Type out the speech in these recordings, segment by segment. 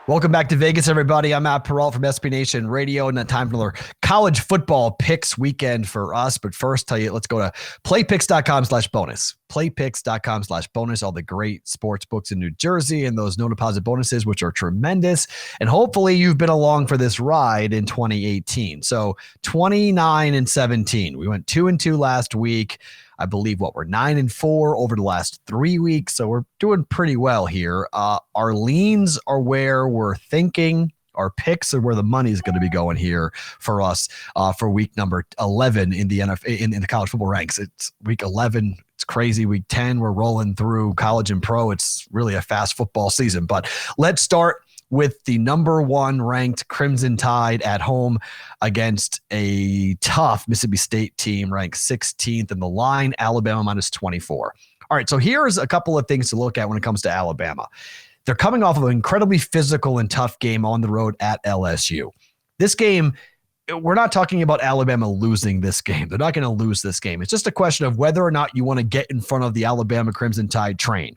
Welcome back to Vegas, everybody. I'm Matt Perrault from SB Nation Radio, and it's time for another college football picks weekend for us. But first, let's go to playpicks.com/bonus. Playpicks.com/bonus. All the great sports books in New Jersey and those no deposit bonuses, which are tremendous. And hopefully you've been along for this ride in 2018. So 29-17. We went 2-2 last week. I believe we're 9-4 over the last 3 weeks. So we're doing pretty well here. Our leans are where we're thinking. Our picks are where the money is going to be going here for us for week number 11 in the NFL, in the college football ranks. It's week 11. It's crazy. Week 10, we're rolling through college and pro. It's really a fast football season. But let's start with the number 1 ranked Crimson Tide at home against a tough Mississippi State team ranked 16th in the line, Alabama -24. All right, so here's a couple of things to look at when it comes to Alabama. They're coming off of an incredibly physical and tough game on the road at LSU. This game, we're not talking about Alabama losing this game. They're not going to lose this game. It's just a question of whether or not you want to get in front of the Alabama Crimson Tide train.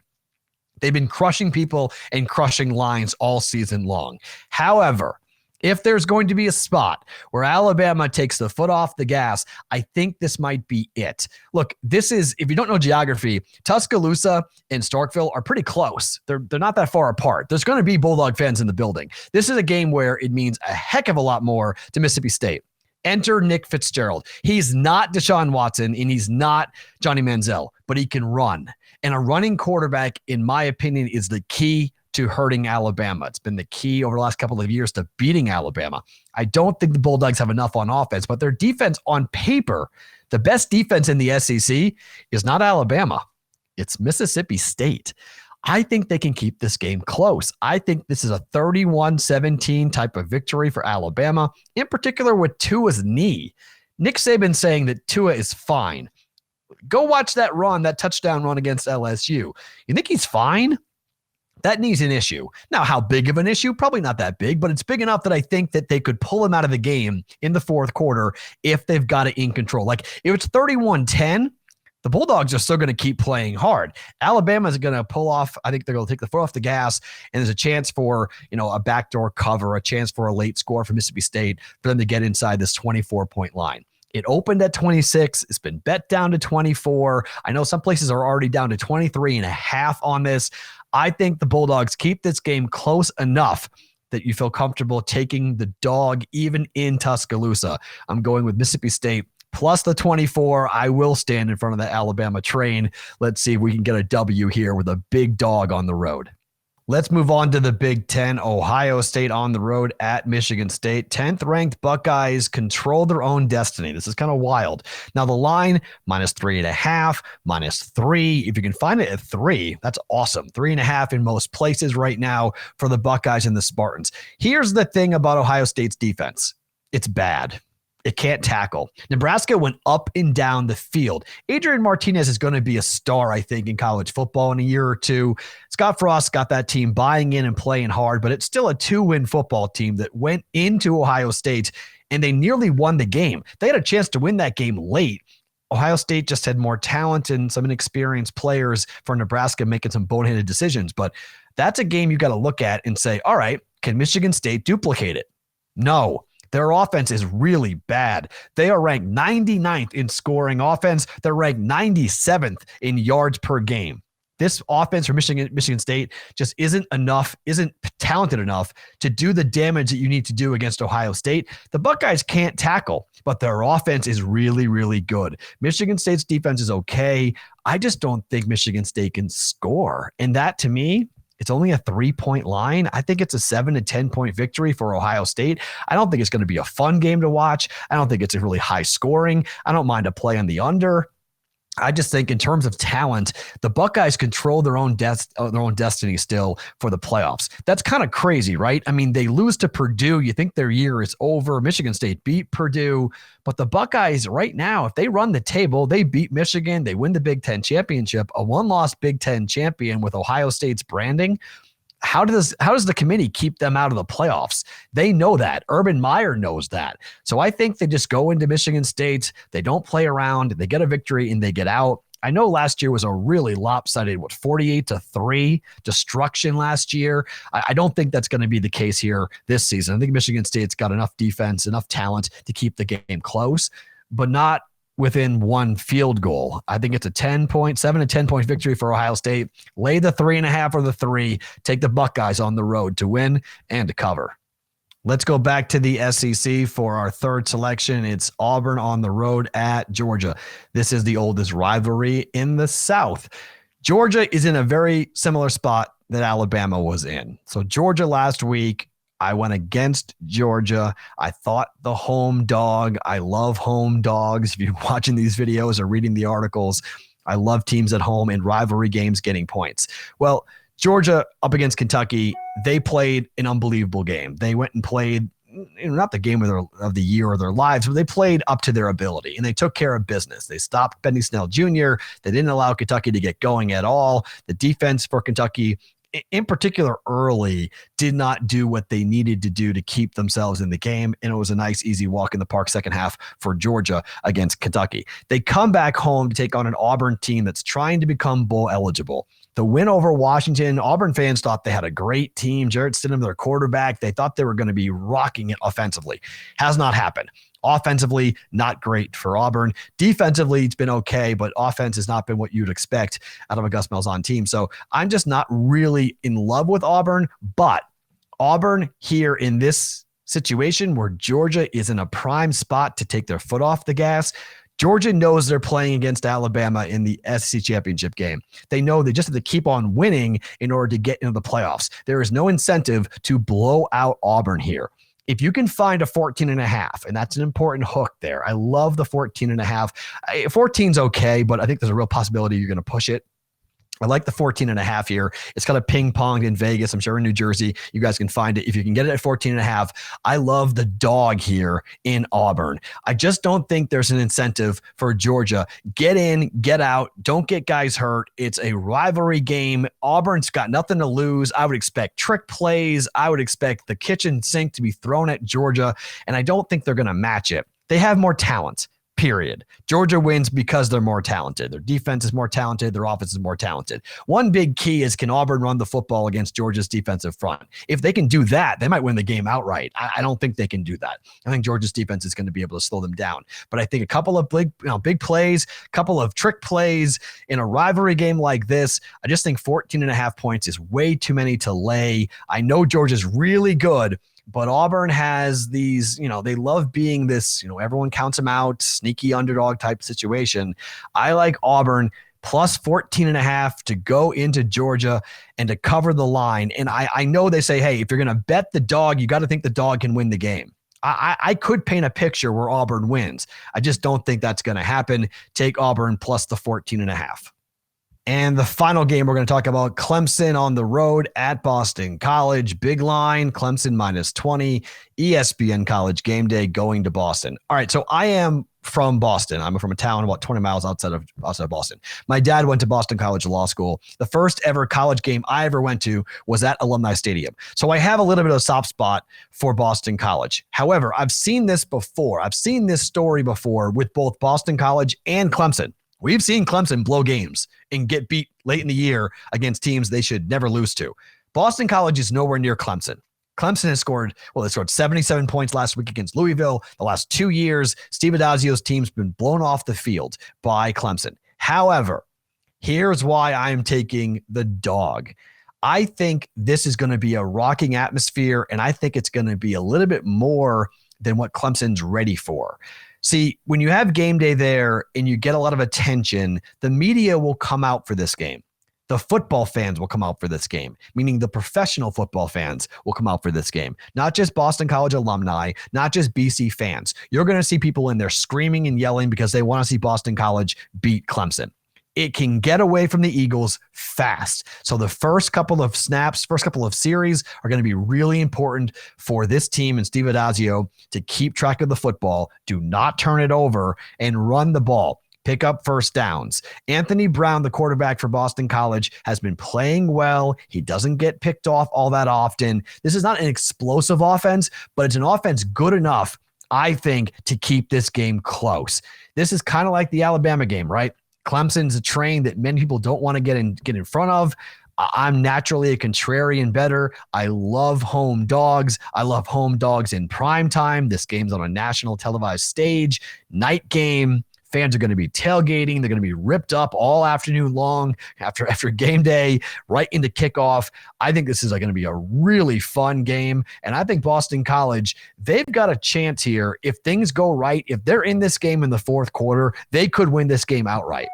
They've been crushing people and crushing lines all season long. However, if there's going to be a spot where Alabama takes the foot off the gas, I think this might be it. Look, this is, if you don't know geography, Tuscaloosa and Starkville are pretty close. They're not that far apart. There's going to be Bulldog fans in the building. This is a game where it means a heck of a lot more to Mississippi State. Enter Nick Fitzgerald. He's not Deshaun Watson and he's not Johnny Manziel, but he can run. And a running quarterback, in my opinion, is the key to hurting Alabama. It's been the key over the last couple of years to beating Alabama. I don't think the Bulldogs have enough on offense, but their defense on paper, the best defense in the SEC is not Alabama. It's Mississippi State. I think they can keep this game close. I think this is a 31-17 type of victory for Alabama, in particular with Tua's knee. Nick Saban saying that Tua is fine. Go watch that run, that touchdown run against LSU. You think he's fine? That knee's an issue. Now, how big of an issue? Probably not that big, but it's big enough that I think that they could pull him out of the game in the fourth quarter if they've got it in control. Like, if it's 31-10, the Bulldogs are still going to keep playing hard. Alabama's going to pull off. I think they're going to take the foot off the gas, and there's a chance for, a backdoor cover, a chance for a late score for Mississippi State for them to get inside this 24-point line. It opened at 26. It's been bet down to 24. I know some places are already down to 23.5 on this. I think the Bulldogs keep this game close enough that you feel comfortable taking the dog even in Tuscaloosa. I'm going with Mississippi State plus the 24. I will stand in front of the Alabama train. Let's see if we can get a W here with a big dog on the road. Let's move on to the Big Ten. Ohio State on the road at Michigan State. 10th ranked Buckeyes control their own destiny. This is kind of wild. Now the line, -3.5, -3. If you can find it at 3, that's awesome. 3.5 in most places right now for the Buckeyes and the Spartans. Here's the thing about Ohio State's defense. It's bad. It can't tackle. Nebraska went up and down the field. Adrian Martinez is going to be a star, I think, in college football in a year or two. Scott Frost got that team buying in and playing hard, but it's still a 2-win football team that went into Ohio State, and they nearly won the game. They had a chance to win that game late. Ohio State just had more talent and some inexperienced players for Nebraska making some boneheaded decisions. But that's a game you got to look at and say, all right, can Michigan State duplicate it? No. Their offense is really bad. They are ranked 99th in scoring offense. They're ranked 97th in yards per game. This offense for Michigan State just isn't talented enough to do the damage that you need to do against Ohio State. The Buckeyes can't tackle, but their offense is really, really good. Michigan State's defense is okay. I just don't think Michigan State can score. And that, to me, it's only a 3-point line. I think it's a 7 to 10-point victory for Ohio State. I don't think it's going to be a fun game to watch. I don't think it's a really high scoring. I don't mind a play on the under. I just think in terms of talent, the Buckeyes control their own destiny still for the playoffs. That's kind of crazy, right? I mean, they lose to Purdue. You think their year is over. Michigan State beat Purdue. But the Buckeyes right now, if they run the table, they beat Michigan. They win the Big Ten championship, a one-loss Big Ten champion with Ohio State's branding. How does the committee keep them out of the playoffs? They know that. Urban Meyer knows that. So I think they just go into Michigan State. They don't play around. They get a victory and they get out. I know last year was a really lopsided, 48-3 destruction last year. I don't think that's going to be the case here this season. I think Michigan State's got enough defense, enough talent to keep the game close, but not within one field goal. I think it's a 7 to 10 point victory for Ohio State. Lay the 3.5 or the 3. Take the Buckeyes on the road to win and to cover. Let's go back to the SEC for our third selection. It's Auburn on the road at Georgia. This is the oldest rivalry in the South. Georgia is in a very similar spot that Alabama was in. So Georgia last week, I went against Georgia. I thought the home dog. I love home dogs. If you're watching these videos or reading the articles, I love teams at home in rivalry games getting points. Well, Georgia up against Kentucky, they played an unbelievable game. They went and played, not the game of the year or their lives, but they played up to their ability, and they took care of business. They stopped Benny Snell Jr. They didn't allow Kentucky to get going at all. The defense for Kentucky, in particular early, did not do what they needed to do to keep themselves in the game, and it was a nice, easy walk in the park second half for Georgia against Kentucky. They come back home to take on an Auburn team that's trying to become bowl eligible. The win over Washington, Auburn fans thought they had a great team. Jarrett Stidham, their quarterback, they thought they were going to be rocking it offensively. Has not happened. Offensively, not great for Auburn. Defensively, it's been okay, but offense has not been what you'd expect out of a Gus Malzahn team. So I'm just not really in love with Auburn, but Auburn here in this situation where Georgia is in a prime spot to take their foot off the gas. Georgia knows they're playing against Alabama in the SEC championship game. They know they just have to keep on winning in order to get into the playoffs. There is no incentive to blow out Auburn here. If you can find a 14.5, and that's an important hook there. I love the 14.5. 14's okay, but I think there's a real possibility you're going to push it. I like the 14.5 here. It's kind of ping-ponged in Vegas. I'm sure in New Jersey, you guys can find it. If you can get it at 14.5, I love the dog here in Auburn. I just don't think there's an incentive for Georgia. Get in, get out, don't get guys hurt. It's a rivalry game. Auburn's got nothing to lose. I would expect trick plays. I would expect the kitchen sink to be thrown at Georgia, and I don't think they're going to match it. They have more talent. Period. Georgia wins because they're more talented. Their defense is more talented. Their offense is more talented. One big key is, can Auburn run the football against Georgia's defensive front? If they can do that, they might win the game outright. I don't think they can do that. I think Georgia's defense is going to be able to slow them down. But I think a couple of big plays, a couple of trick plays in a rivalry game like this, I just think 14.5 points is way too many to lay. I know Georgia's really good, but Auburn has these, they love being this, everyone counts them out, sneaky underdog type situation. I like Auburn plus 14.5 to go into Georgia and to cover the line. And I know they say, hey, if you're going to bet the dog, you got to think the dog can win the game. I could paint a picture where Auburn wins. I just don't think that's going to happen. Take Auburn plus the 14.5. And the final game we're going to talk about, Clemson on the road at Boston College. Big line, Clemson minus 20. ESPN College Game Day going to Boston. All right, so I am from Boston. I'm from a town about 20 miles outside of Boston. My dad went to Boston College Law School. The first ever college game I ever went to was at Alumni Stadium. So I have a little bit of a soft spot for Boston College. However, I've seen this before. I've seen this story before with both Boston College and Clemson. We've seen Clemson blow games and get beat late in the year against teams they should never lose to. Boston College is nowhere near Clemson. Clemson has scored 77 points last week against Louisville. The last 2 years, Steve Adazio's team's been blown off the field by Clemson. However, here's why I'm taking the dog. I think this is going to be a rocking atmosphere, and I think it's going to be a little bit more than what Clemson's ready for. See, when you have game day there and you get a lot of attention, the media will come out for this game. The football fans will come out for this game, meaning the professional football fans will come out for this game. Not just Boston College alumni, not just BC fans. You're going to see people in there screaming and yelling because they want to see Boston College beat Clemson. It can get away from the Eagles fast. So the first couple of snaps, first couple of series are going to be really important for this team and Steve Adazio to keep track of the football. Do not turn it over and run the ball. Pick up first downs. Anthony Brown, the quarterback for Boston College, has been playing well. He doesn't get picked off all that often. This is not an explosive offense, but it's an offense good enough, I think, to keep this game close. This is kind of like the Alabama game, right? Clemson's a train that many people don't want to get in front of. I'm naturally a contrarian bettor. I love home dogs. I love home dogs in prime time. This game's on a national televised stage, night game. Fans are going to be tailgating. They're going to be ripped up all afternoon long after game day, right into kickoff. I think this is going to be a really fun game. And I think Boston College, they've got a chance here. If things go right, if they're in this game in the fourth quarter, they could win this game outright.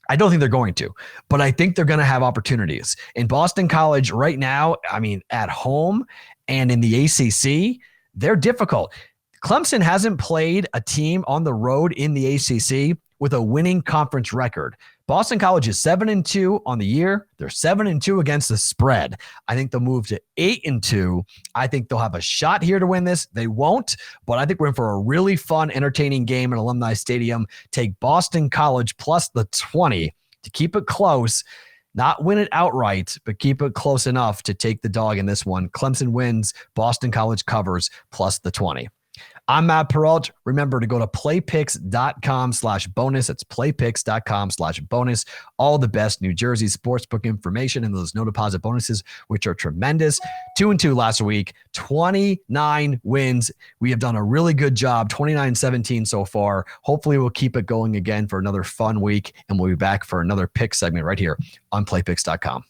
I don't think they're going to, but I think they're going to have opportunities. In Boston College right now, I mean, at home and in the ACC, they're difficult. Clemson hasn't played a team on the road in the ACC with a winning conference record. Boston College is 7-2 on the year. They're 7-2 against the spread. I think they'll move to 8-2. I think they'll have a shot here to win this. They won't, but I think we're in for a really fun, entertaining game at Alumni Stadium. Take Boston College plus the 20 to keep it close. Not win it outright, but keep it close enough to take the dog in this one. Clemson wins, Boston College covers plus the 20. I'm Matt Perrault. Remember to go to playpicks.com/bonus. It's playpicks.com/bonus. All the best New Jersey sportsbook information and those no deposit bonuses, which are tremendous. 2-2 last week, 29 wins. We have done a really good job, 29-17 so far. Hopefully we'll keep it going again for another fun week, and we'll be back for another pick segment right here on playpicks.com.